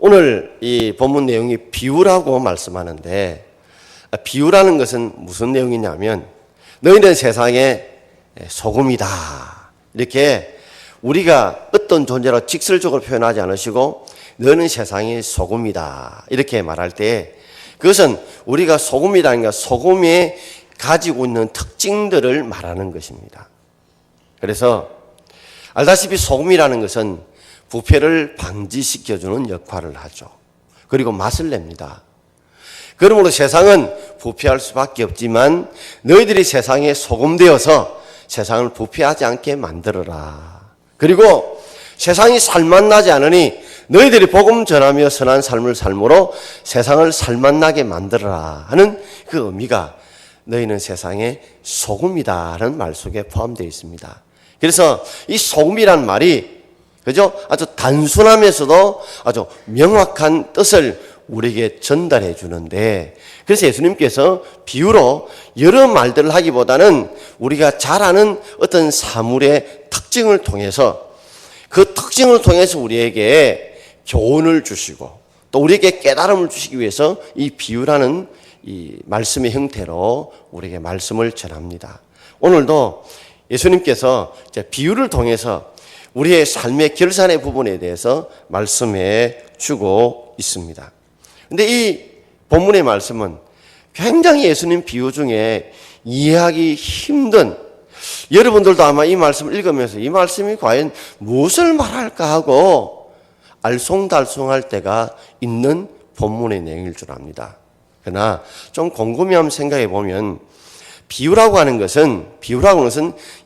오늘 이 본문 내용이 비유라고 말씀하는데, 비유라는 것은 무슨 내용이냐면 너희는 세상의 소금이다, 이렇게 우리가 어떤 존재로 직설적으로 표현하지 않으시고 너는 세상의 소금이다 이렇게 말할 때, 그것은 우리가 소금이라는 것, 소금이 가지고 있는 특징들을 말하는 것입니다. 그래서 알다시피 소금이라는 것은 부패를 방지시켜주는 역할을 하죠. 그리고 맛을 냅니다. 그러므로 세상은 부패할 수밖에 없지만 너희들이 세상에 소금되어서 세상을 부패하지 않게 만들어라. 그리고 세상이 살맛나지 않으니 너희들이 복음 전하며 선한 삶을 삶으로 세상을 살맛나게 만들어라 하는 그 의미가 너희는 세상의 소금이다라는 말 속에 포함되어 있습니다. 그래서 이 소금이란 말이 그죠? 아주 단순하면서도 아주 명확한 뜻을 우리에게 전달해 주는데, 그래서 예수님께서 비유로 여러 말들을 하기보다는 우리가 잘 아는 어떤 사물의 특징을 통해서, 그 특징을 통해서 우리에게 교훈을 주시고 또 우리에게 깨달음을 주시기 위해서 이 비유라는 이 말씀의 형태로 우리에게 말씀을 전합니다. 오늘도 예수님께서 비유를 통해서 우리의 삶의 결산의 부분에 대해서 말씀해 주고 있습니다. 근데 이 본문의 말씀은 굉장히 예수님 비유 중에 이해하기 힘든, 여러분들도 아마 이 말씀을 읽으면서 이 말씀이 과연 무엇을 말할까 하고 알쏭달쏭할 때가 있는 본문의 내용일 줄 압니다. 그러나 좀 곰곰이 한번 생각해 보면 비유라고 하는 것은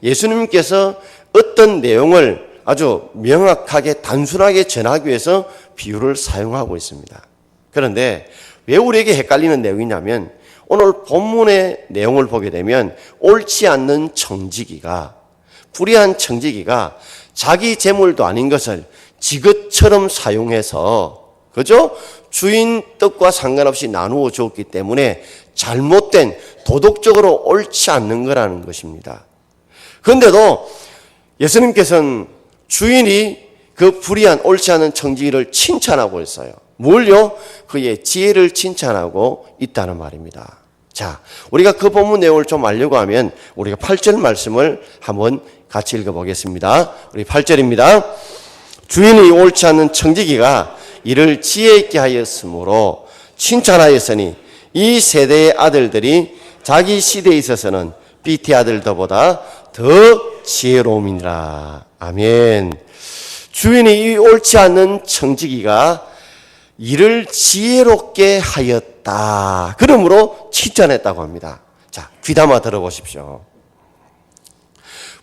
예수님께서 어떤 내용을 아주 명확하게 단순하게 전하기 위해서 비유를 사용하고 있습니다. 그런데 왜 우리에게 헷갈리는 내용이냐면, 오늘 본문의 내용을 보게 되면 옳지 않는 청지기가, 불의한 청지기가 자기 재물도 아닌 것을 지것처럼 사용해서, 그죠? 주인 뜻과 상관없이 나누어 주었기 때문에 잘못된, 도덕적으로 옳지 않는 거라는 것입니다. 그런데도 예수님께서는 주인이 그 불의한 옳지 않은 청지기를 칭찬하고 있어요. 뭘요? 그의 지혜를 칭찬하고 있다는 말입니다. 자, 우리가 그 본문 내용을 좀 알려고 하면 우리가 8절 말씀을 한번 같이 읽어보겠습니다. 우리 8절입니다. 주인이 옳지 않은 청지기가 이를 지혜 있게 하였으므로 칭찬하였으니 이 세대의 아들들이 자기 시대에 있어서는 삐티 아들들보다 더 지혜로움이니라. 아멘. 주인이 이 옳지 않는 청지기가 이를 지혜롭게 하였다, 그러므로 칭찬했다고 합니다. 자, 귀담아 들어보십시오.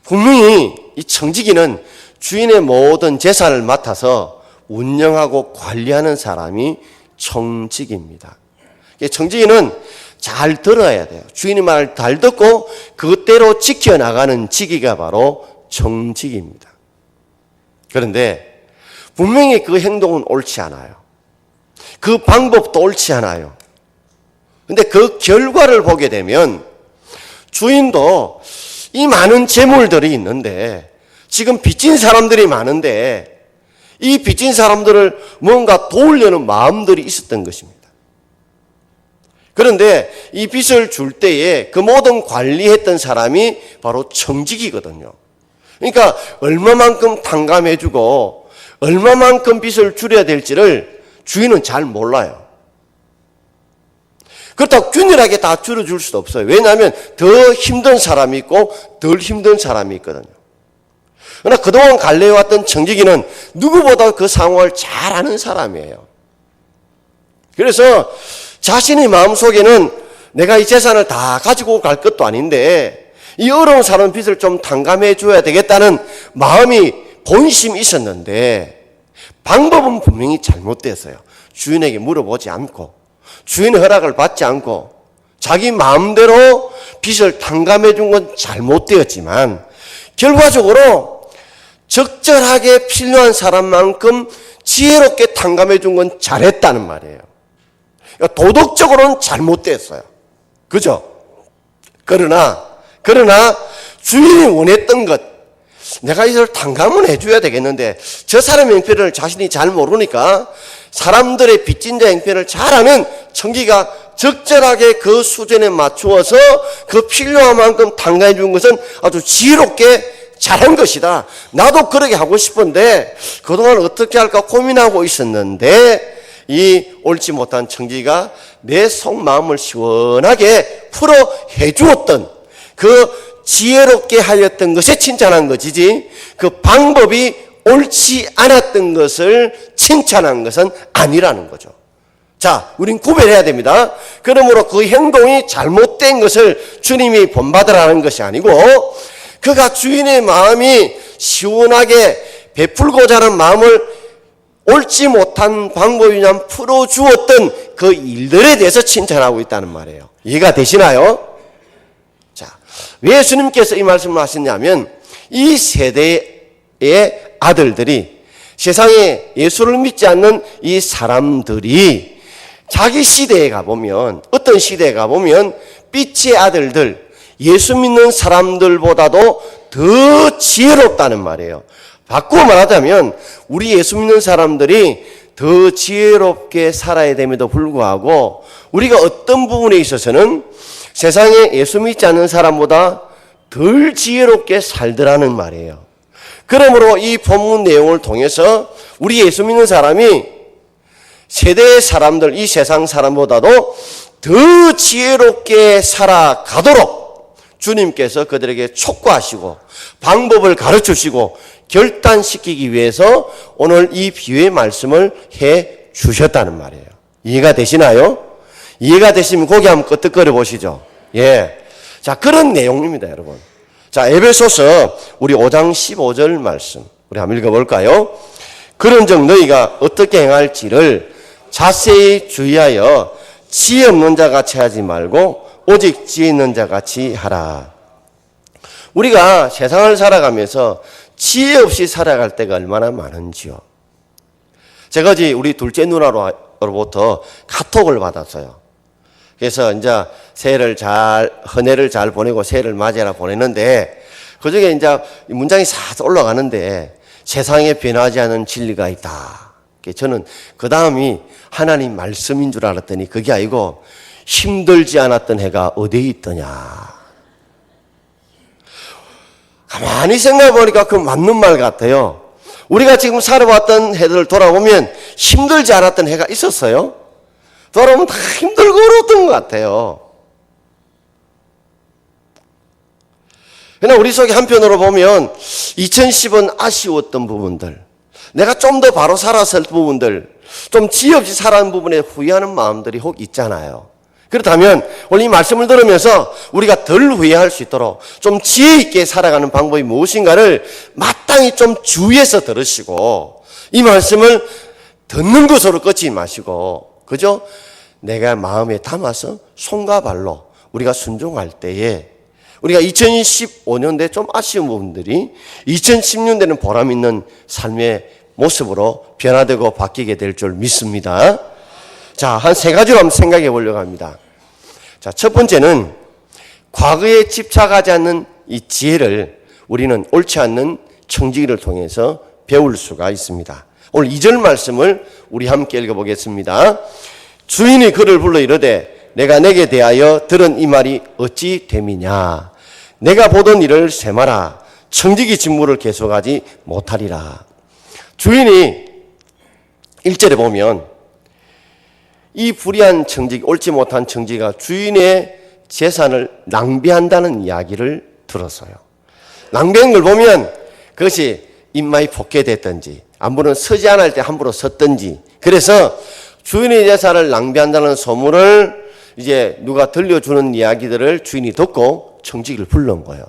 분명히 이 청지기는 주인의 모든 재산을 맡아서 운영하고 관리하는 사람이 청지기입니다. 청지기는 잘 들어야 돼요. 주인의 말을 잘 듣고 그것대로 지켜나가는 지기가 바로 청지기입니다. 그런데 분명히 그 행동은 옳지 않아요. 그 방법도 옳지 않아요. 근데 그 결과를 보게 되면 주인도 이 많은 재물들이 있는데, 지금 빚진 사람들이 많은데 이 빚진 사람들을 뭔가 도우려는 마음들이 있었던 것입니다. 그런데 이 빚을 줄 때에 그 모든 관리했던 사람이 바로 청지기거든요. 그러니까 얼마만큼 탕감해주고 얼마만큼 빚을 줄여야 될지를 주인은 잘 몰라요. 그렇다고 균일하게 다 줄여줄 수도 없어요. 왜냐하면 더 힘든 사람이 있고 덜 힘든 사람이 있거든요. 그러나 그동안 관리해왔던 청지기는 누구보다 그 상황을 잘 아는 사람이에요. 그래서 자신의 마음속에는 내가 이 재산을 다 가지고 갈 것도 아닌데 이 어려운 사람 빚을 좀 탕감해 줘야 되겠다는 마음이 본심이 있었는데, 방법은 분명히 잘못됐어요. 주인에게 물어보지 않고 주인의 허락을 받지 않고 자기 마음대로 빚을 탕감해 준 건 잘못되었지만, 결과적으로 적절하게 필요한 사람만큼 지혜롭게 탕감해 준 건 잘했다는 말이에요. 그러니까 도덕적으로는 잘못됐어요. 그죠? 그러나 주인이 원했던 것, 내가 이걸 탕감을 해줘야 되겠는데 저 사람의 형편을 자신이 잘 모르니까 사람들의 빚진 자 형편을 잘 아는 청지기가 적절하게 그 수준에 맞추어서 그 필요한 만큼 탕감해 준 것은 아주 지혜롭게 잘한 것이다. 나도 그렇게 하고 싶은데 그동안 어떻게 할까 고민하고 있었는데 이 옳지 못한 청지기가 내 속마음을 시원하게 풀어 해주었던 그 지혜롭게 하였던 것에 칭찬한 것이지 그 방법이 옳지 않았던 것을 칭찬한 것은 아니라는 거죠. 자, 우린 구별해야 됩니다. 그러므로 그 행동이 잘못된 것을 주님이 본받으라는 것이 아니고 그가 주인의 마음이 시원하게 베풀고자 하는 마음을 옳지 못한 방법이냐 풀어주었던 그 일들에 대해서 칭찬하고 있다는 말이에요. 이해가 되시나요? 자, 왜 예수님께서 이 말씀을 하셨냐면 이 세대의 아들들이 세상에 예수를 믿지 않는 이 사람들이 자기 시대에 가보면 어떤 시대에 가보면 빛의 아들들 예수 믿는 사람들보다도 더 지혜롭다는 말이에요. 바꾸어 말하자면 우리 예수 믿는 사람들이 더 지혜롭게 살아야 됨에도 불구하고 우리가 어떤 부분에 있어서는 세상에 예수 믿지 않는 사람보다 덜 지혜롭게 살더라는 말이에요. 그러므로 이 본문 내용을 통해서 우리 예수 믿는 사람이 세대의 사람들, 이 세상 사람보다도 더 지혜롭게 살아가도록 주님께서 그들에게 촉구하시고 방법을 가르치시고 결단시키기 위해서 오늘 이 비유의 말씀을 해 주셨다는 말이에요. 이해가 되시나요? 이해가 되시면 고개 한번 끄덕거려 보시죠. 예. 자, 그런 내용입니다, 여러분. 자, 에베소서 우리 5장 15절 말씀 우리 한번 읽어볼까요? 그런즉 너희가 어떻게 행할지를 자세히 주의하여 지혜 없는 자 같이 하지 말고 오직 지혜 있는 자 같이 하라. 우리가 세상을 살아가면서 지혜 없이 살아갈 때가 얼마나 많은지요. 제가 어제 우리 둘째 누나로부터 카톡을 받았어요. 그래서 이제 헌해를 잘 보내고 새해를 맞이하라 보냈는데 그중에 이제 문장이 싹 올라가는데 세상에 변하지 않은 진리가 있다. 저는 그 다음이 하나님 말씀인 줄 알았더니 그게 아니고 힘들지 않았던 해가 어디에 있더냐. 가만히 생각해 보니까 그 맞는 말 같아요. 우리가 지금 살아왔던 해들을 돌아보면 힘들지 않았던 해가 있었어요. 돌아보면 다 힘들고 어려웠던 것 같아요. 그러나 우리 속에 한편으로 보면 2010은 아쉬웠던 부분들, 내가 좀 더 바로 살았을 부분들, 좀 지혜 없이 살아온 부분에 후회하는 마음들이 혹 있잖아요. 그렇다면 오늘 이 말씀을 들으면서 우리가 덜 후회할 수 있도록 좀 지혜 있게 살아가는 방법이 무엇인가를 마땅히 좀 주의해서 들으시고 이 말씀을 듣는 것으로 끝지 마시고 그죠? 내가 마음에 담아서 손과 발로 우리가 순종할 때에 우리가 2015년도에 좀 아쉬운 부분들이 2016년에는 보람 있는 삶의 모습으로 변화되고 바뀌게 될 줄 믿습니다. 자, 한 세 가지로 한번 생각해 보려고 합니다. 자, 첫 번째는 과거에 집착하지 않는 이 지혜를 우리는 옳지 않는 청지기를 통해서 배울 수가 있습니다. 오늘 2절 말씀을 우리 함께 읽어보겠습니다. 주인이 그를 불러 이르되 내가 내게 대하여 들은 이 말이 어찌 됨이냐. 내가 보던 일을 세마라. 청지기 직무를 계속하지 못하리라. 주인이 1절에 보면 이 불의한 청지기, 옳지 못한 청지기가 주인의 재산을 낭비한다는 이야기를 들었어요. 낭비한 걸 보면 그것이 입마이 폭개됐든지 안부는 서지 않을 때 함부로 섰든지 그래서 주인의 재산을 낭비한다는 소문을 이제 누가 들려주는 이야기들을 주인이 듣고 청지기를 불러온 거예요.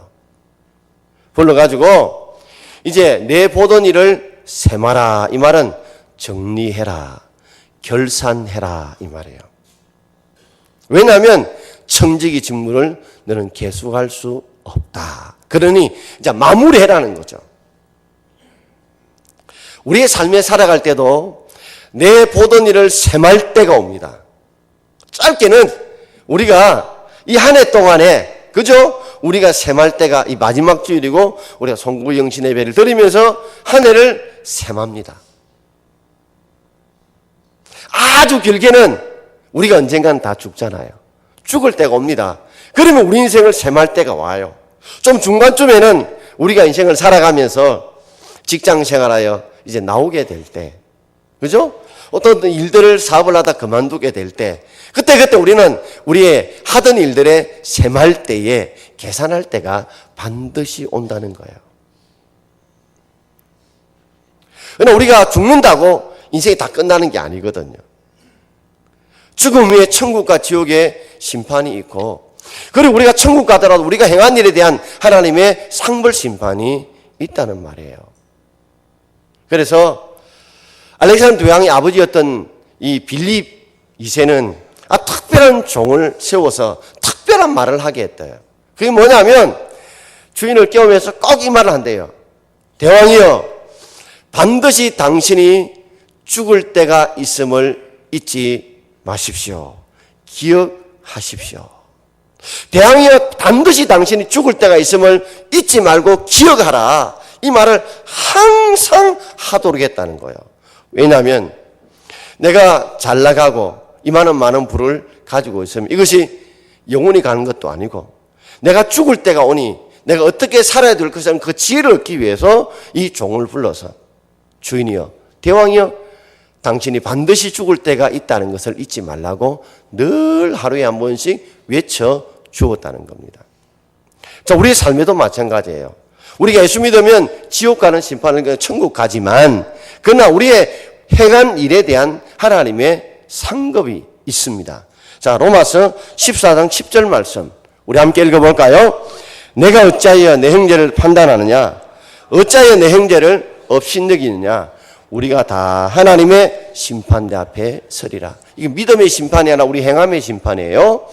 불러가지고 이제 내 보던 일을 세마라. 이 말은 정리해라. 결산해라. 이 말이에요. 왜냐하면 청지기 직무를 너는 계속할 수 없다. 그러니 이제 마무리해라는 거죠. 우리의 삶에 살아갈 때도 내 보던 일을 셈할 때가 옵니다. 짧게는 우리가 이 한 해 동안에 그죠? 우리가 셈할 때가 이 마지막 주일이고 우리가 송구영신 예배를 드리면서 한 해를 셈합니다. 아주 길게는 우리가 언젠가는 다 죽잖아요. 죽을 때가 옵니다. 그러면 우리 인생을 셈할 때가 와요. 좀 중간쯤에는 우리가 인생을 살아가면서 직장 생활하여 이제 나오게 될 때, 그죠? 어떤 일들을 사업을 하다 그만두게 될 때, 그때 우리는 우리의 하던 일들에 셈할 때에 계산할 때가 반드시 온다는 거예요. 그러나 우리가 죽는다고 인생이 다 끝나는 게 아니거든요. 죽음 후에 천국과 지옥의 심판이 있고, 그리고 우리가 천국 가더라도 우리가 행한 일에 대한 하나님의 상벌 심판이 있다는 말이에요. 그래서 알렉산더 대왕의 아버지였던 이 빌립 2세는 특별한 종을 세워서 특별한 말을 하게 했대요. 그게 뭐냐면 주인을 깨우면서 꼭 이 말을 한대요. 대왕이여, 반드시 당신이 죽을 때가 있음을 잊지 마십시오. 기억하십시오. 대왕이여, 반드시 당신이 죽을 때가 있음을 잊지 말고 기억하라. 이 말을 항상 하도록 했다는 거예요. 왜냐하면 내가 잘 나가고 이만한 부를 가지고 있으면 이것이 영원히 가는 것도 아니고, 내가 죽을 때가 오니 내가 어떻게 살아야 될 것을 그 지혜를 얻기 위해서 이 종을 불러서 주인이여, 대왕이여, 당신이 반드시 죽을 때가 있다는 것을 잊지 말라고 늘 하루에 한 번씩 외쳐 주었다는 겁니다. 자, 우리의 삶에도 마찬가지예요. 우리가 예수 믿으면 지옥 가는 심판은 천국 가지만, 그러나 우리의 행한 일에 대한 하나님의 상급이 있습니다. 자, 로마서 14장 10절 말씀 우리 함께 읽어볼까요? 내가 어찌하여 내 형제를 판단하느냐? 어찌하여 내 형제를 업신여기느냐? 우리가 다 하나님의 심판대 앞에 서리라. 이게 믿음의 심판이 아니라 우리 행함의 심판이에요.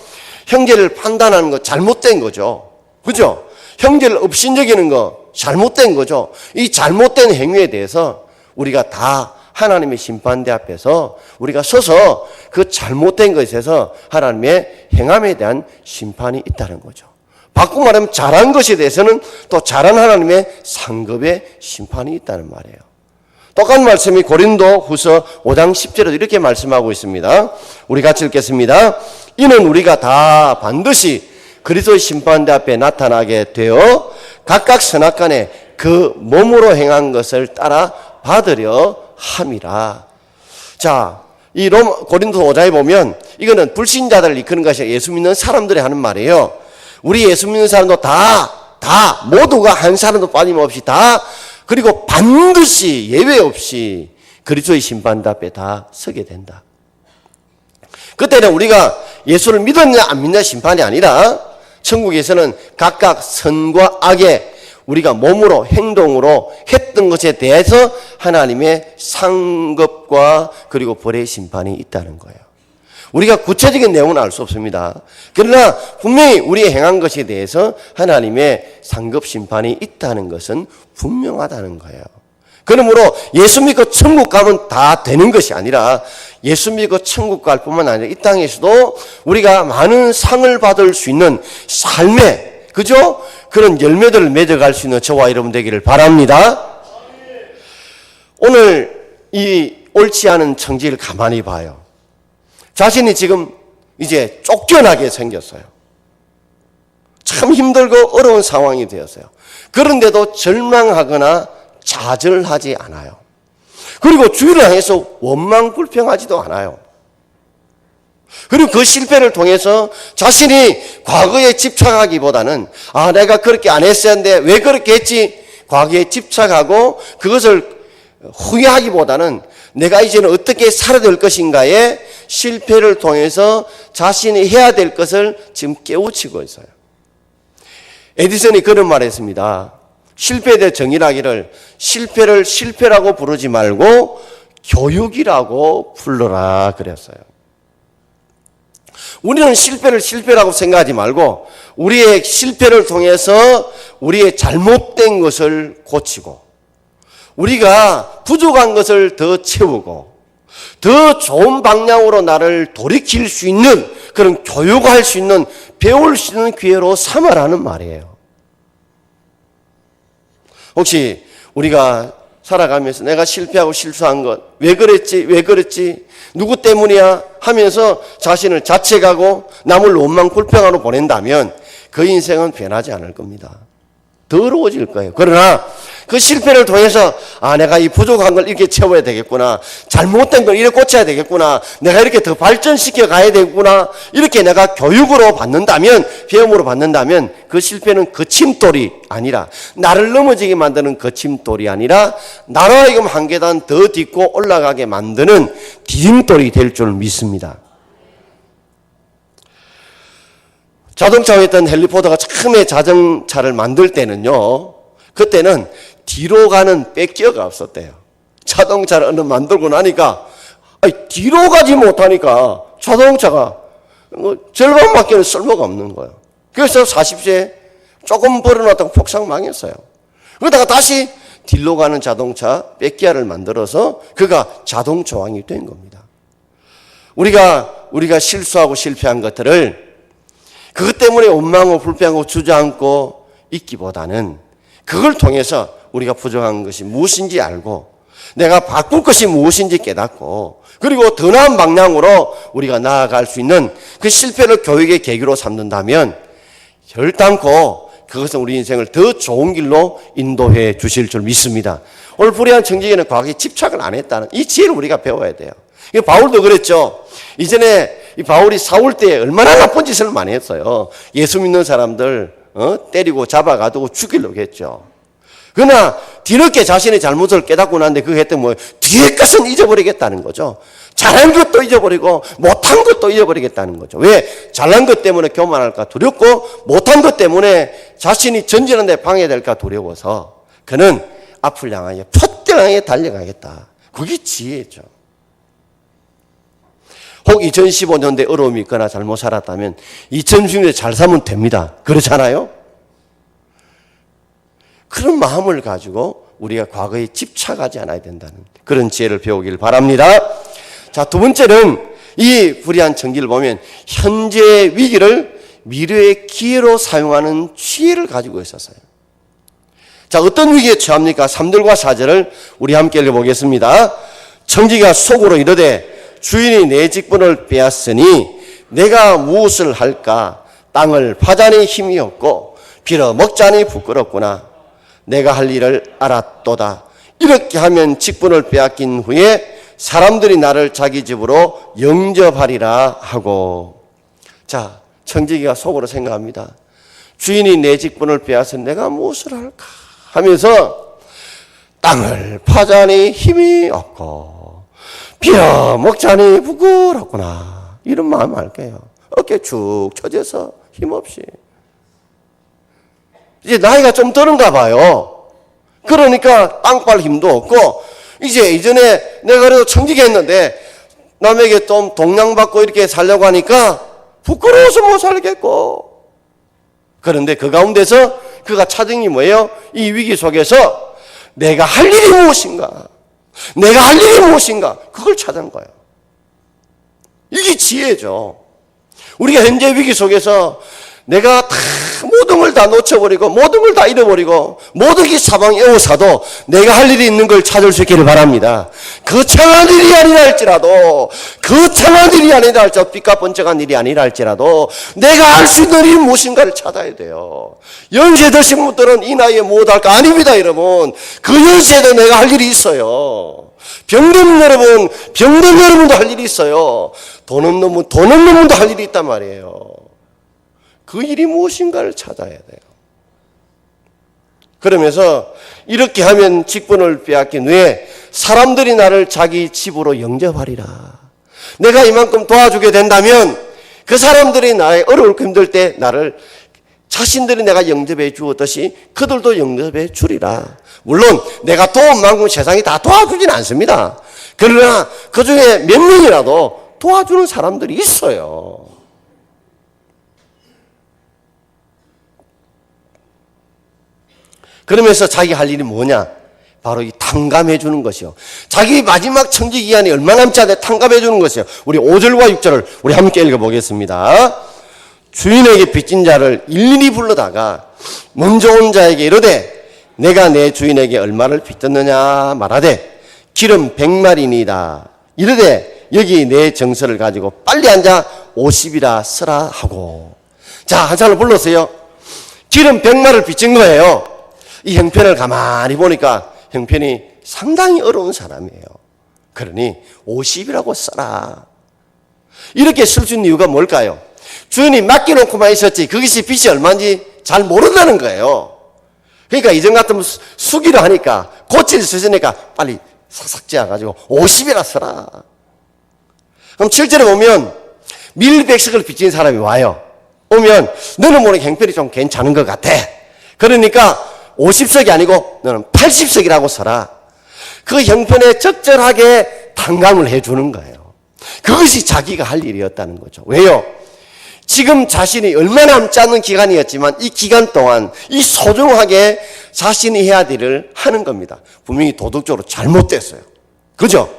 형제를 판단하는 거 잘못된 거죠. 그죠? 형제를 업신여기는 거 잘못된 거죠. 이 잘못된 행위에 대해서 우리가 다 하나님의 심판대 앞에서 우리가 서서 그 잘못된 것에서 하나님의 행함에 대한 심판이 있다는 거죠. 바꾸고 말하면 잘한 것에 대해서는 또 잘한 하나님의 상급의 심판이 있다는 말이에요. 똑같은 말씀이 고린도 후서 5장 10절에도 이렇게 말씀하고 있습니다. 우리 같이 읽겠습니다. 이는 우리가 다 반드시 그리스도의 심판대 앞에 나타나게 되어 각각 선악간에 그 몸으로 행한 것을 따라 받으려 함이라. 자, 이 고린도 5장에 보면 이거는 불신자들을 이끄는 것이 예수 믿는 사람들이 하는 말이에요. 우리 예수 믿는 사람도 다 모두가 한 사람도 빠짐없이 다, 그리고 반드시 예외 없이 그리스도의 심판대 앞에 다 서게 된다. 그때는 우리가 예수를 믿었냐 안 믿냐 심판이 아니라 천국에서는 각각 선과 악에 우리가 몸으로 행동으로 했던 것에 대해서 하나님의 상급과 그리고 벌의 심판이 있다는 거예요. 우리가 구체적인 내용은 알 수 없습니다. 그러나 분명히 우리의 행한 것에 대해서 하나님의 상급 심판이 있다는 것은 분명하다는 거예요. 그러므로 예수 믿고 천국 가면 다 되는 것이 아니라 예수 믿고 천국 갈 뿐만 아니라 이 땅에서도 우리가 많은 상을 받을 수 있는 삶의, 그죠? 그런 열매들을 맺어갈 수 있는 저와 여러분 되기를 바랍니다. 오늘 이 옳지 않은 청지를 가만히 봐요. 자신이 지금 이제 쫓겨나게 생겼어요. 참 힘들고 어려운 상황이 되었어요. 그런데도 절망하거나 좌절하지 않아요. 그리고 주의를 향해서 원망불평하지도 않아요. 그리고 그 실패를 통해서 자신이 과거에 집착하기보다는 내가 그렇게 안 했어야 하는데 왜 그렇게 했지? 과거에 집착하고 그것을 후회하기보다는 내가 이제는 어떻게 살아야 될 것인가에 실패를 통해서 자신이 해야 될 것을 지금 깨우치고 있어요. 에디슨이 그런 말을 했습니다. 실패에 대해 정의하기를 실패를 실패라고 부르지 말고 교육이라고 불러라 그랬어요. 우리는 실패를 실패라고 생각하지 말고 우리의 실패를 통해서 우리의 잘못된 것을 고치고 우리가 부족한 것을 더 채우고 더 좋은 방향으로 나를 돌이킬 수 있는 그런 교육할 수 있는 배울 수 있는 기회로 삼아라는 말이에요. 혹시 우리가 살아가면서 내가 실패하고 실수한 것, 왜 그랬지, 누구 때문이야 하면서 자신을 자책하고 남을 원망 불평하러 보낸다면 그 인생은 변하지 않을 겁니다. 더러워질 거예요. 그러나 그 실패를 통해서 내가 이 부족한 걸 이렇게 채워야 되겠구나, 잘못된 걸 이렇게 고쳐야 되겠구나, 내가 이렇게 더 발전시켜 가야 되겠구나, 이렇게 내가 교육으로 받는다면, 배움으로 받는다면 그 실패는 거침돌이 아니라, 나를 넘어지게 만드는 거침돌이 아니라 나로 하여금 한 계단 더 딛고 올라가게 만드는 디딤돌이 될 줄 믿습니다. 자동차에 있던 헨리 포드가 처음에 자동차를 만들 때는요, 그때는 뒤로 가는 백기어가 없었대요. 자동차를 만들고 나니까 뒤로 가지 못하니까 자동차가 절반밖에 쓸모가 없는 거예요. 그래서 40세에 조금 벌어놨다가 폭삭 망했어요. 그러다가 다시 뒤로 가는 자동차 백기어를 만들어서 그가 자동차왕이 된 겁니다. 우리가 실수하고 실패한 것들을 그것 때문에 원망하고 불평하고 주저앉고 있기보다는 그걸 통해서 우리가 부족한 것이 무엇인지 알고 내가 바꿀 것이 무엇인지 깨닫고 그리고 더 나은 방향으로 우리가 나아갈 수 있는 그 실패를 교육의 계기로 삼는다면 결단코 그것은 우리 인생을 더 좋은 길로 인도해 주실 줄 믿습니다. 오늘 불의한 청지기는 과거에 집착을 안 했다는 이 지혜를 우리가 배워야 돼요. 바울도 그랬죠. 이전에 이 바울이 사울 때 얼마나 나쁜 짓을 많이 했어요. 예수 믿는 사람들 때리고 잡아가지고 죽이려고 했죠. 그러나 뒤늦게 자신의 잘못을 깨닫고 났는데 그거 했더니 뭐 뒤에 것은 잊어버리겠다는 거죠. 잘한 것도 잊어버리고 못한 것도 잊어버리겠다는 거죠. 왜? 잘난 것 때문에 교만할까 두렵고 못한 것 때문에 자신이 전진하는 데 방해될까 두려워서 그는 앞을 향하여 폿대하게 달려가겠다. 그게 지혜죠. 혹 2015년도에 어려움이 있거나 잘못 살았다면 2016년에 잘 살면 됩니다. 그렇잖아요? 그런 마음을 가지고 우리가 과거에 집착하지 않아야 된다는 그런 지혜를 배우길 바랍니다. 자, 두 번째는 이 불의한 청지를 보면 현재의 위기를 미래의 기회로 사용하는 지혜를 가지고 있었어요. 자, 어떤 위기에 처합니까? 3절과 4절을 우리 함께 읽어보겠습니다. 청지기가 속으로 이르되 주인이 내 직분을 빼앗으니 내가 무엇을 할까? 땅을 파자니 힘이 없고 빌어 먹자니 부끄럽구나. 내가 할 일을 알았도다. 이렇게 하면 직분을 빼앗긴 후에 사람들이 나를 자기 집으로 영접하리라 하고. 자, 청지기가 속으로 생각합니다. 주인이 내 직분을 빼앗은 내가 무엇을 할까 하면서 땅을 파자니 힘이 없고 빌어 먹자니 부끄럽구나. 이런 마음 알게요. 어깨 축 처져서 힘없이. 이제 나이가 좀 드는가 봐요. 그러니까 땅빨 힘도 없고 이제 이전에 내가 그래도 청지기 했는데 남에게 좀 동냥받고 이렇게 살려고 하니까 부끄러워서 못 살겠고. 그런데 그 가운데서 그가 찾은 게 뭐예요? 이 위기 속에서 내가 할 일이 무엇인가? 내가 할 일이 무엇인가? 그걸 찾은 거예요. 이게 지혜죠. 우리가 현재 위기 속에서 내가 다 모든 걸 다 놓쳐버리고 모든 걸 다 잃어버리고 모든 게 사방에 에워싸도 내가 할 일이 있는 걸 찾을 수 있기를 바랍니다. 거창한 일이 아니라 할지라도 거창한 일이 아니라 할지라도 삐까뻔쩍한 일이 아니라 할지라도 내가 할 수 있는 일이 무엇인가를 찾아야 돼요. 연세 드신 분들은 이 나이에 못할까? 아닙니다, 여러분. 그 연세에도 내가 할 일이 있어요. 병든 여러분도 할 일이 있어요. 돈 없는 분도 할 일이 있단 말이에요. 그 일이 무엇인가를 찾아야 돼요. 그러면서 이렇게 하면 직분을 빼앗긴 후에 사람들이 나를 자기 집으로 영접하리라. 내가 이만큼 도와주게 된다면 그 사람들이 나의 어려울 힘들 때 나를 자신들이 내가 영접해 주었듯이 그들도 영접해 주리라. 물론 내가 도운 만큼 세상이 다 도와주진 않습니다. 그러나 그 중에 몇 명이라도 도와주는 사람들이 있어요. 그러면서 자기 할 일이 뭐냐? 바로 이 탕감해 주는 것이요. 자기 마지막 청지 기한이 얼마 남지 않게 탕감해 주는 것이요. 우리 5절과 6절을 우리 함께 읽어보겠습니다. 주인에게 빚진 자를 일일이 불러다가 먼저 온 자에게 이르되 내가 내 주인에게 얼마를 빚졌느냐 말하되 기름 100마리니이다. 이르되 여기 내 정서를 가지고 빨리 앉아 50이라 쓰라 하고. 자, 한 사람을 불렀어요. 기름 100마리를 빚진 거예요. 이 형편을 가만히 보니까 형편이 상당히 어려운 사람이에요. 그러니 50이라고 써라. 이렇게 쓸 수 있는 이유가 뭘까요? 주인이 맡겨놓고만 있었지 그것이 빚이 얼마인지 잘 모른다는 거예요. 그러니까 이전 같으면 수기로 하니까 고칠 수 있으니까 빨리 삭삭 지어가지고 50이라 써라. 그럼 7절에 보면 밀백석을 빚진 사람이 와요. 오면 너는 모르게 형편이 좀 괜찮은 것 같아. 그러니까 50석이 아니고 너는 80석이라고 써라. 그 형편에 적절하게 탕감을 해주는 거예요. 그것이 자기가 할 일이었다는 거죠. 왜요? 지금 자신이 얼마 남지 않은 기간이었지만 이 기간 동안 이 소중하게 자신이 해야 될 일을 하는 겁니다. 분명히 도덕적으로 잘못됐어요. 그죠?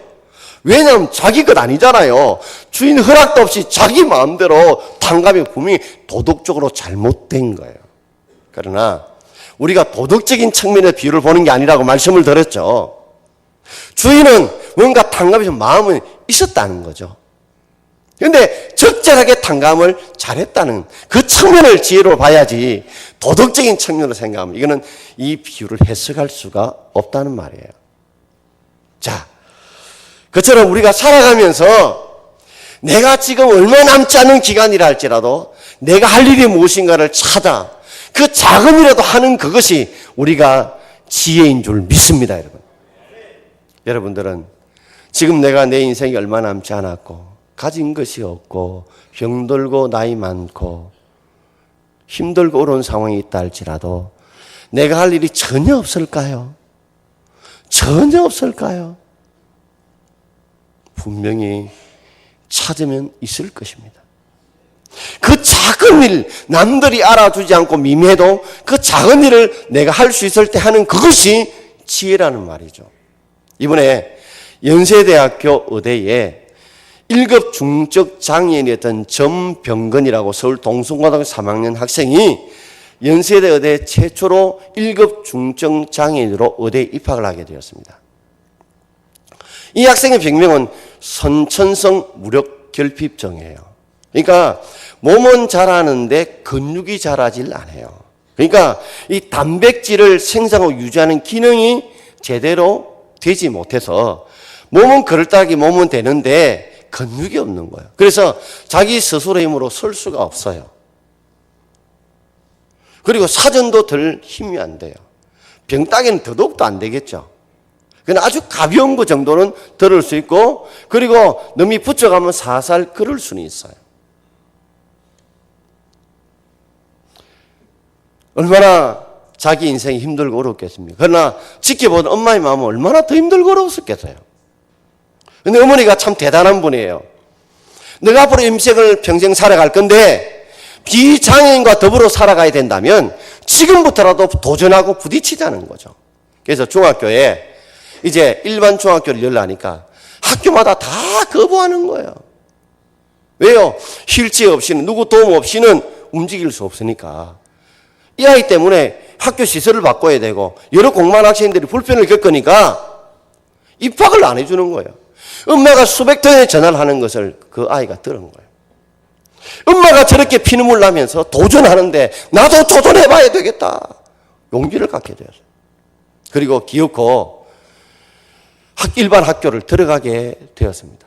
왜냐하면 자기 것 아니잖아요. 주인 허락도 없이 자기 마음대로 탕감이 분명히 도덕적으로 잘못된 거예요. 그러나 우리가 도덕적인 측면의 비유를 보는 게 아니라고 말씀을 드렸죠. 주인은 뭔가 탕감이 좀 마음은 있었다는 거죠. 그런데 적절하게 탕감을 잘했다는 그 측면을 지혜로 봐야지 도덕적인 측면으로 생각하면 이거는 이 비유를 해석할 수가 없다는 말이에요. 자, 그처럼 우리가 살아가면서 내가 지금 얼마 남지 않은 기간이라 할지라도 내가 할 일이 무엇인가를 찾아 그 작은 일이라도 하는 그것이 우리가 지혜인 줄 믿습니다, 여러분. 여러분들은 지금 내가 내 인생이 얼마 남지 않았고 가진 것이 없고 병들고 나이 많고 힘들고 어려운 상황이 있다 할지라도 내가 할 일이 전혀 없을까요? 전혀 없을까요? 분명히 찾으면 있을 것입니다. 그 작은 일, 남들이 알아주지 않고 미미해도 그 작은 일을 내가 할 수 있을 때 하는 그것이 지혜라는 말이죠. 이번에 연세대학교 의대에 1급 중증 장애인이었던 전병건이라고 서울 동성고등학교 3학년 학생이 연세대 의대 최초로 1급 중증 장애인으로 의대에 입학을 하게 되었습니다. 이 학생의 병명은 선천성 무력결핍증이에요. 그러니까 몸은 자라는데 근육이 자라질 않아요. 그러니까 이 단백질을 생성하고 유지하는 기능이 제대로 되지 못해서 몸은 그럴듯하게 몸은 되는데 근육이 없는 거예요. 그래서 자기 스스로의 힘으로 설 수가 없어요. 그리고 사전도 들 힘이 안 돼요. 병따개는 더더욱도 안 되겠죠. 그냥 아주 가벼운 거 정도는 들을 수 있고 그리고 넘이 붙여가면 살살 걸을 수는 있어요. 얼마나 자기 인생이 힘들고 어렵겠습니까? 그러나 지켜보던 엄마의 마음은 얼마나 더 힘들고 어려웠겠어요. 근데 어머니가 참 대단한 분이에요. 내가 앞으로 인생을 평생 살아갈 건데 비장애인과 더불어 살아가야 된다면 지금부터라도 도전하고 부딪히자는 거죠. 그래서 중학교에 이제 일반 중학교를 열라니까 학교마다 다 거부하는 거예요. 왜요? 휠체어 없이는 누구 도움 없이는 움직일 수 없으니까. 이 아이 때문에 학교 시설을 바꿔야 되고 여러 공만 학생들이 불편을 겪으니까 입학을 안 해주는 거예요. 엄마가 수백 통의 전화를 하는 것을 그 아이가 들은 거예요. 엄마가 저렇게 피눈물 나면서 도전하는데 나도 도전해봐야 되겠다. 용기를 갖게 되었어요. 그리고 기어코 일반 학교를 들어가게 되었습니다.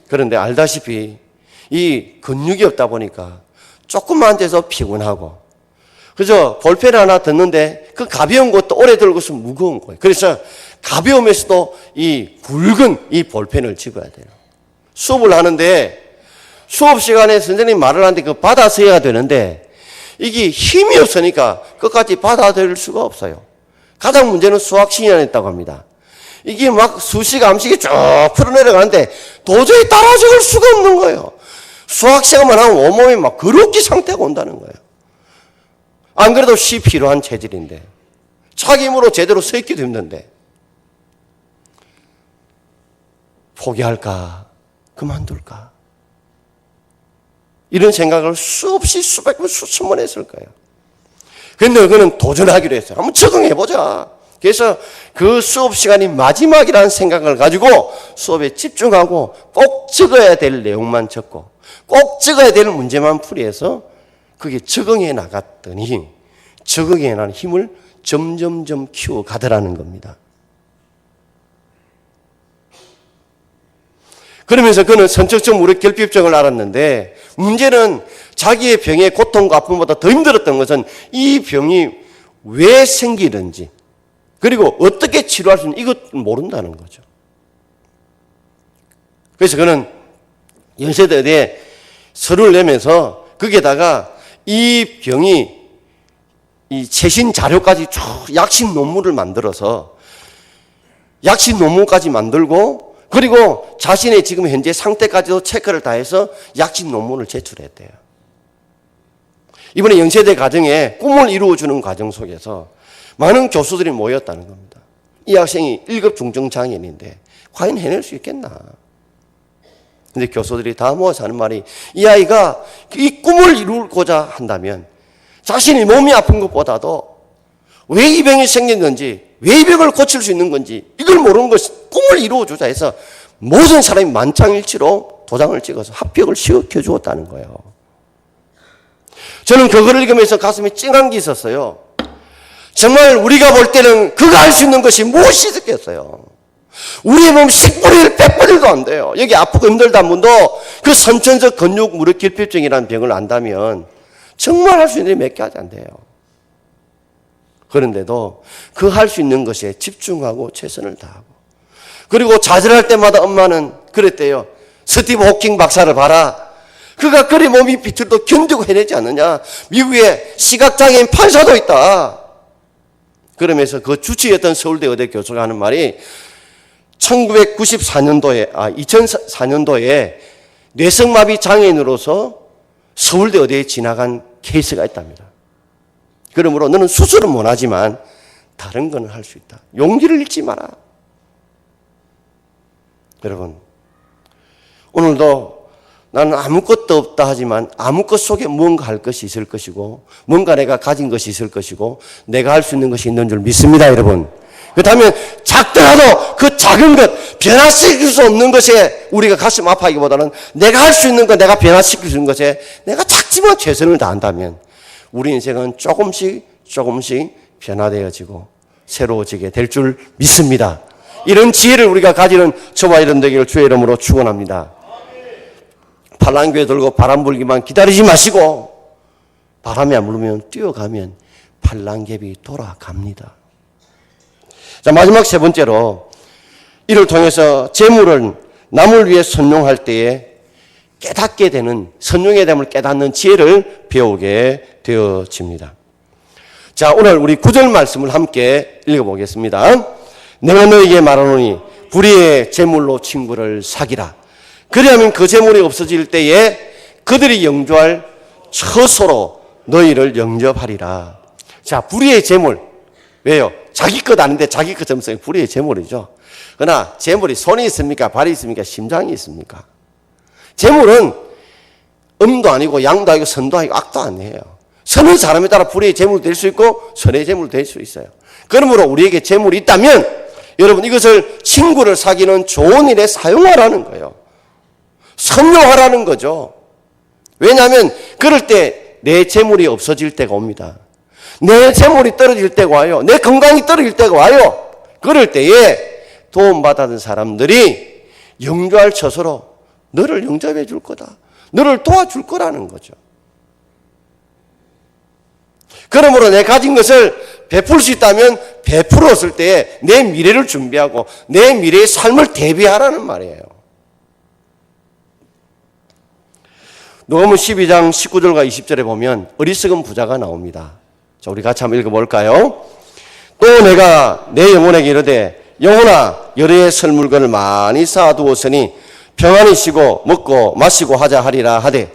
그런데 알다시피 이 근육이 없다 보니까 조금만 앉아서 피곤하고 그저 볼펜 하나 듣는데 그 가벼운 것도 오래 들고 있으면 무거운 거예요. 그래서 가벼우면서도 이 굵은 이 볼펜을 집어야 돼요. 수업을 하는데 수업 시간에 선생님이 말을 하는데 그 받아서 해야 되는데 이게 힘이 없으니까 끝까지 받아들일 수가 없어요. 가장 문제는 수학 시간에 있다고 합니다. 이게 막 수식 암식이 쭉 풀어내려가는데 도저히 따라잡을 수가 없는 거예요. 수학 시간만 하면 온몸이 막 그렇게 상태가 온다는 거예요. 안 그래도 쉬 필요한 체질인데 자기 힘으로 제대로 서 있기도 힘든데 포기할까 그만둘까 이런 생각을 수없이 수백 번 수천 번 했을 거예요. 근데 그는 도전하기로 했어요. 한번 적응해보자. 그래서 그 수업 시간이 마지막이라는 생각을 가지고 수업에 집중하고 꼭 적어야 될 내용만 적고 꼭 적어야 될 문제만 풀이해서 그게 적응해 나갔더니 적응해 나가는 힘을 점점점 키워가더라는 겁니다. 그러면서 그는 선천적 무력결핍증을 앓았는데 문제는 자기의 병의 고통과 아픔보다 더 힘들었던 것은 이 병이 왜 생기는지 그리고 어떻게 치료할 수 있는지 이것 모른다는 거죠. 그래서 그는 연세대에 서류를 내면서 거기에다가 이 병이 이 최신 자료까지 쭉 약식 논문을 만들어서 약식 논문까지 만들고 그리고 자신의 지금 현재 상태까지도 체크를 다 해서 약식 논문을 제출했대요. 이번에 연세대 가정에 꿈을 이루어주는 과정 속에서 많은 교수들이 모였다는 겁니다. 이 학생이 1급 중증장애인인데 과연 해낼 수 있겠나? 근데 교수들이 다 모아서 하는 말이 이 아이가 이 꿈을 이루고자 한다면 자신이 몸이 아픈 것보다도 왜 이 병이 생겼는지 왜 이 병을 고칠 수 있는 건지 이걸 모르는 것 꿈을 이루어주자 해서 모든 사람이 만장일치로 도장을 찍어서 합격을 시켜 주었다는 거예요. 저는 그거를 읽으면서 가슴에 찡한 게 있었어요. 정말 우리가 볼 때는 그가 할 수 있는 것이 무엇이 있겠어요. 우리의 몸 10분의 1, 100분의 1도 안 돼요. 여기 아프고 힘들다 분도 그 선천적 근육 무력결핍증이라는 병을 안다면 정말 할 수 있는 일이 몇 개 안 돼요. 그런데도 그 할 수 있는 것에 집중하고 최선을 다하고 그리고 좌절할 때마다 엄마는 그랬대요. 스티브 호킹 박사를 봐라. 그가 그리 몸이 비틀도 견디고 해내지 않느냐. 미국에 시각장애인 판사도 있다. 그러면서 그 주치였던 서울대 의대 교수가 하는 말이 2004년도에 뇌성마비 장애인으로서 서울대 의대에 지나간 케이스가 있답니다. 그러므로 너는 수술은 못하지만 다른 건 할 수 있다. 용기를 잃지 마라. 여러분, 오늘도 나는 아무것도 없다 하지만 아무것 속에 무언가 할 것이 있을 것이고 뭔가 내가 가진 것이 있을 것이고 내가 할 수 있는 것이 있는 줄 믿습니다, 여러분. 그렇다면 작더라도 그 작은 것, 변화시킬 수 없는 것에 우리가 가슴 아파하기보다는 내가 할 수 있는 것, 내가 변화시킬 수 있는 것에 내가 작지만 최선을 다한다면 우리 인생은 조금씩 변화되어지고 새로워지게 될 줄 믿습니다. 이런 지혜를 우리가 가지는 저와 여러분 되기를 주의 이름으로 축원합니다. 팔랑귀에 들고 바람 불기만 기다리지 마시고 바람이 안 불면 뛰어가면 팔랑개비 돌아갑니다. 자, 마지막 세 번째로 이를 통해서 재물을 남을 위해 선용할 때에 깨닫게 되는 선용의 됨을 깨닫는 지혜를 배우게 되어집니다. 자, 오늘 우리 9절 말씀을 함께 읽어보겠습니다. 내가 너에게 말하노니 불의의 재물로 친구를 사귀라. 그리하면 그 재물이 없어질 때에 그들이 영주할 처소로 너희를 영접하리라. 자, 불의의 재물. 왜요? 자기 것 아닌데 자기 것 점성이 불의의 재물이죠. 그러나 재물이 손이 있습니까? 발이 있습니까? 심장이 있습니까? 재물은 음도 아니고 양도 아니고 선도 아니고 악도 아니에요. 선은 사람에 따라 불의의 재물도 될 수 있고 선의 재물도 될 수 있어요. 그러므로 우리에게 재물이 있다면 여러분 이것을 친구를 사귀는 좋은 일에 사용하라는 거예요. 선용하라는 거죠. 왜냐하면 그럴 때 내 재물이 없어질 때가 옵니다. 내 재물이 떨어질 때가 와요. 내 건강이 떨어질 때가 와요. 그럴 때에 도움받았던 사람들이 영주할 처소로 너를 영접해 줄 거다. 너를 도와줄 거라는 거죠. 그러므로 내 가진 것을 베풀 수 있다면 베풀었을 때에 내 미래를 준비하고 내 미래의 삶을 대비하라는 말이에요. 누가복음 12장 19절과 20절에 보면 어리석은 부자가 나옵니다. 자, 우리 같이 한번 읽어볼까요? 또 내가 내 영혼에게 이르되 영혼아 여러의 설 물건을 많이 쌓아두었으니 평안히 쉬고 먹고 마시고 하자 하리라 하되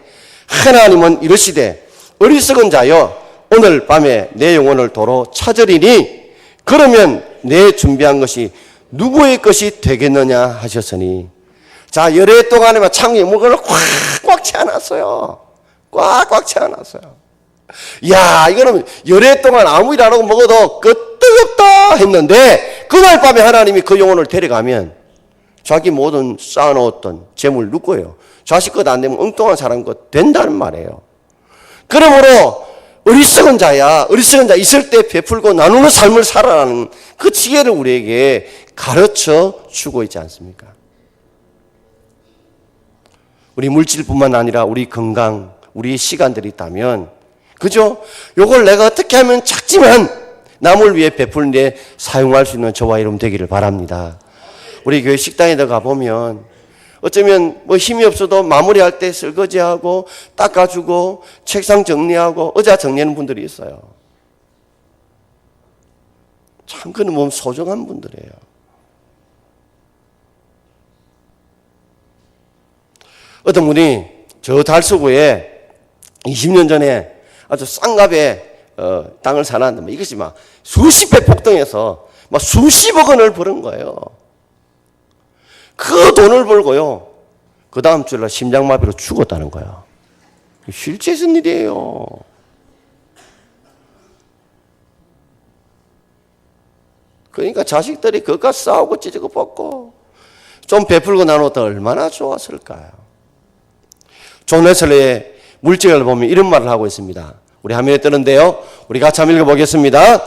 하나님은 이르시되 어리석은 자여 오늘 밤에 내 영혼을 도로 찾으리니 그러면 내 준비한 것이 누구의 것이 되겠느냐 하셨으니 자 열애 동안에만 창에 물건을 꽉꽉 채워놨어요. 꽉꽉 채워놨어요. 야, 이거는 열애 동안 아무 일 안 하고 먹어도 끄떡없다 했는데 그날 밤에 하나님이 그 영혼을 데려가면 자기 모든 쌓아놓았던 재물 누구예요? 자식 것 안 되면 엉뚱한 사람 것 된다는 말이에요. 그러므로 어리석은 자 있을 때 베풀고 나누는 삶을 살아라는 그 지혜를 우리에게 가르쳐 주고 있지 않습니까? 우리 물질뿐만 아니라 우리 건강, 우리의 시간들이 있다면, 그죠? 요걸 내가 어떻게 하면 작지만 남을 위해 베푸는 데 사용할 수 있는 저와 여러분 되기를 바랍니다. 우리 교회 식당에 들어가 보면 어쩌면 뭐 힘이 없어도 마무리할 때 설거지하고 닦아주고 책상 정리하고 의자 정리하는 분들이 있어요. 참 그는 몸 소중한 분들이에요. 어떤 분이 저 달서구에 20년 전에 아주 싼 값에 땅을 사놨는데 이것이 막 수십 배 폭등해서 막 수십억 원을 버는 거예요. 그 돈을 벌고요, 그 다음 주에 심장마비로 죽었다는 거예요. 실제 있은 일이에요. 그러니까 자식들이 그것과 싸우고 찢고 벗고 좀 베풀고 나눴다 얼마나 좋았을까요? 존 웨슬리의 물질을 보면 이런 말을 하고 있습니다. 우리 화면에 뜨는데요, 우리 같이 한번 읽어보겠습니다.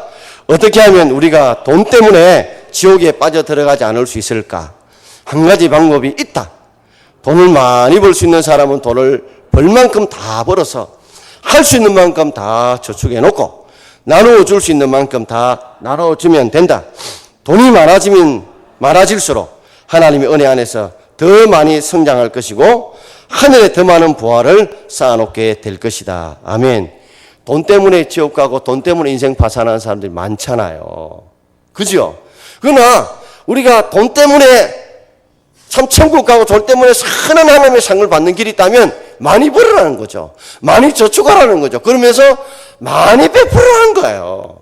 어떻게 하면 우리가 돈 때문에 지옥에 빠져 들어가지 않을 수 있을까? 한 가지 방법이 있다. 돈을 많이 벌 수 있는 사람은 돈을 벌 만큼 다 벌어서 할 수 있는 만큼 다 저축해 놓고 나누어 줄 수 있는 만큼 다 나누어 주면 된다. 돈이 많아지면 많아질수록 하나님의 은혜 안에서 더 많이 성장할 것이고 하늘에 더 많은 부활을 쌓아놓게 될 것이다. 아멘. 돈 때문에 지옥 가고 돈 때문에 인생 파산하는 사람들이 많잖아요. 그죠? 그러나 우리가 돈 때문에 참 천국 가고 돈 때문에 선한 하나님의 상을 받는 길이 있다면 많이 벌으라는 거죠. 많이 저축하라는 거죠. 그러면서 많이 베풀으라는 거예요.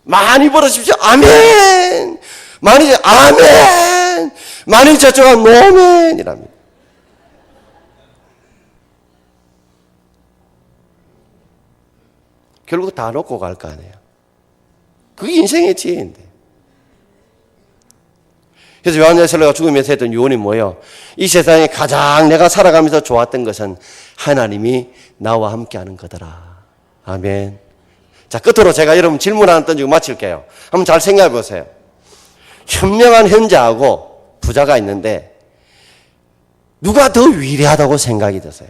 많이 벌으십시오. 아멘. 아멘. 많이 저축한 노멘이랍니다. 결국 다 놓고 갈 거 아니에요. 그게 인생의 지혜인데. 그래서 요한 웨슬리가 죽으면서 했던 유언이 뭐예요? 이 세상에 가장 내가 살아가면서 좋았던 것은 하나님이 나와 함께하는 거더라. 아멘. 자, 끝으로 제가 여러분 질문 하나 던지고 마칠게요. 한번 잘 생각해 보세요. 현명한 현자하고 부자가 있는데 누가 더 위대하다고 생각이 드세요?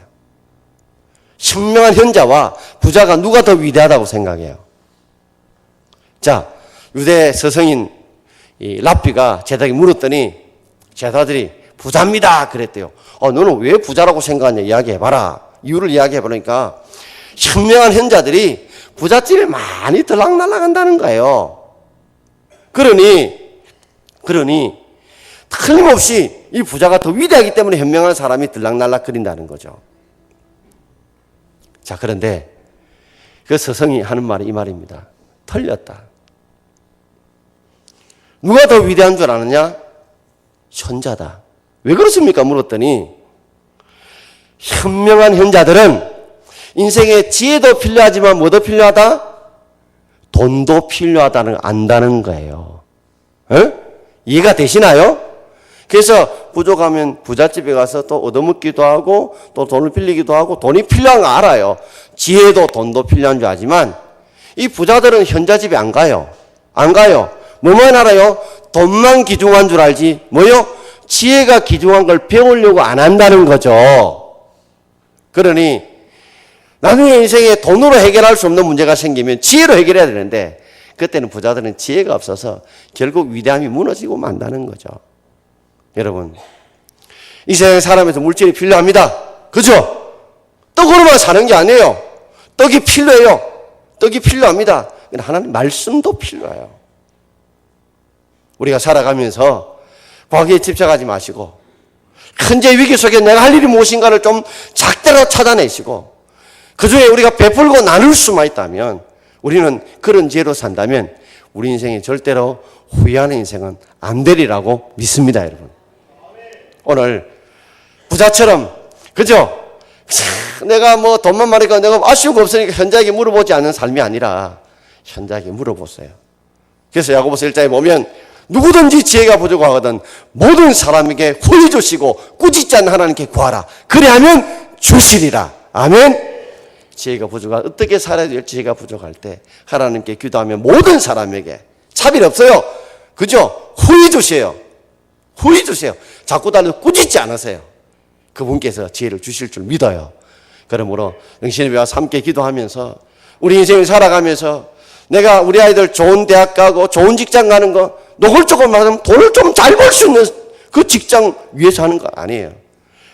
현명한 현자와 부자가 누가 더 위대하다고 생각해요? 자, 유대 서성인 이 랍비가 제자에게 물었더니 제자들이 부자입니다 그랬대요. 너는 왜 부자라고 생각하냐 이야기해봐라. 이유를 이야기해보니까 현명한 현자들이 부잣집에 많이 들락날락한다는 거예요. 그러니 틀림없이 이 부자가 더 위대하기 때문에 현명한 사람이 들락날락거린다는 거죠. 자, 그런데 그 서성이 하는 말이 이 말입니다. 틀렸다. 누가 더 위대한 줄 아느냐? 현자다. 왜 그렇습니까? 물었더니 현명한 현자들은 인생에 지혜도 필요하지만 뭐도 필요하다? 돈도 필요하다는 걸 안다는 거예요. 이해가 되시나요? 그래서 부족하면 부잣집에 가서 또 얻어먹기도 하고 또 돈을 빌리기도 하고 돈이 필요한 거 알아요. 지혜도 돈도 필요한 줄 알지만 이 부자들은 현자집에 안 가요. 안 가요. 뭐만 알아요? 돈만 귀중한 줄 알지 뭐요? 지혜가 귀중한 걸 배우려고 안 한다는 거죠. 그러니 나중에 인생에 돈으로 해결할 수 없는 문제가 생기면 지혜로 해결해야 되는데 그때는 부자들은 지혜가 없어서 결국 위대함이 무너지고 만다는 거죠. 여러분, 이 세상에 살아가면서 물질이 필요합니다. 그죠? 떡으로만 사는 게 아니에요. 떡이 필요해요. 떡이 필요합니다. 하나님 말씀도 필요해요. 우리가 살아가면서 과거에 집착하지 마시고 현재 위기 속에 내가 할 일이 무엇인가를 좀 작대로 찾아내시고 그중에 우리가 베풀고 나눌 수만 있다면 우리는 그런 지혜로 산다면 우리 인생이 절대로 후회하는 인생은 안 되리라고 믿습니다, 여러분. 오늘 부자처럼 그죠? 내가 뭐 돈만 많으니까 내가 아쉬운 거 없으니까 현자에게 물어보지 않는 삶이 아니라 현자에게 물어보세요. 그래서 야고보서 1장에 보면 누구든지 지혜가 부족하거든 모든 사람에게 후히 주시고 꾸짖지 않는 하나님께 구하라. 그리하면 주시리라. 아멘. 지혜가 부족한 어떻게 살아야 될지 지혜가 부족할 때 하나님께 기도하면 모든 사람에게 차별 없어요. 그죠? 후히 주세요. 후히 주세요. 자꾸 달라도 꾸짖지 않으세요. 그분께서 지혜를 주실 줄 믿어요. 그러므로 영신의 배와 함께 기도하면서 우리 인생을 살아가면서 내가 우리 아이들 좋은 대학 가고 좋은 직장 가는 거 노골적으로 말하면 돈을 좀 잘 벌 수 있는 그 직장 위해서 하는 거 아니에요.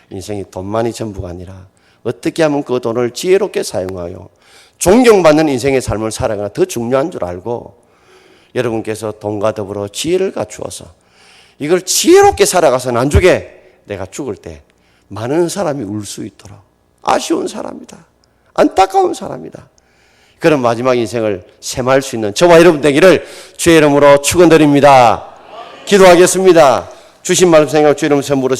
인생이 돈만이 전부가 아니라 어떻게 하면 그 돈을 지혜롭게 사용하여 존경받는 인생의 삶을 살아가나 더 중요한 줄 알고 여러분께서 돈과 더불어 지혜를 갖추어서 이걸 지혜롭게 살아가서 나중에 내가 죽을 때 많은 사람이 울 수 있도록 아쉬운 사람이다. 안타까운 사람이다. 그런 마지막 인생을 셈할 수 있는 저와 여러분 되기를 주의 이름으로 축원드립니다. 기도하겠습니다. 주신 말씀 생각 주의 이름 선물로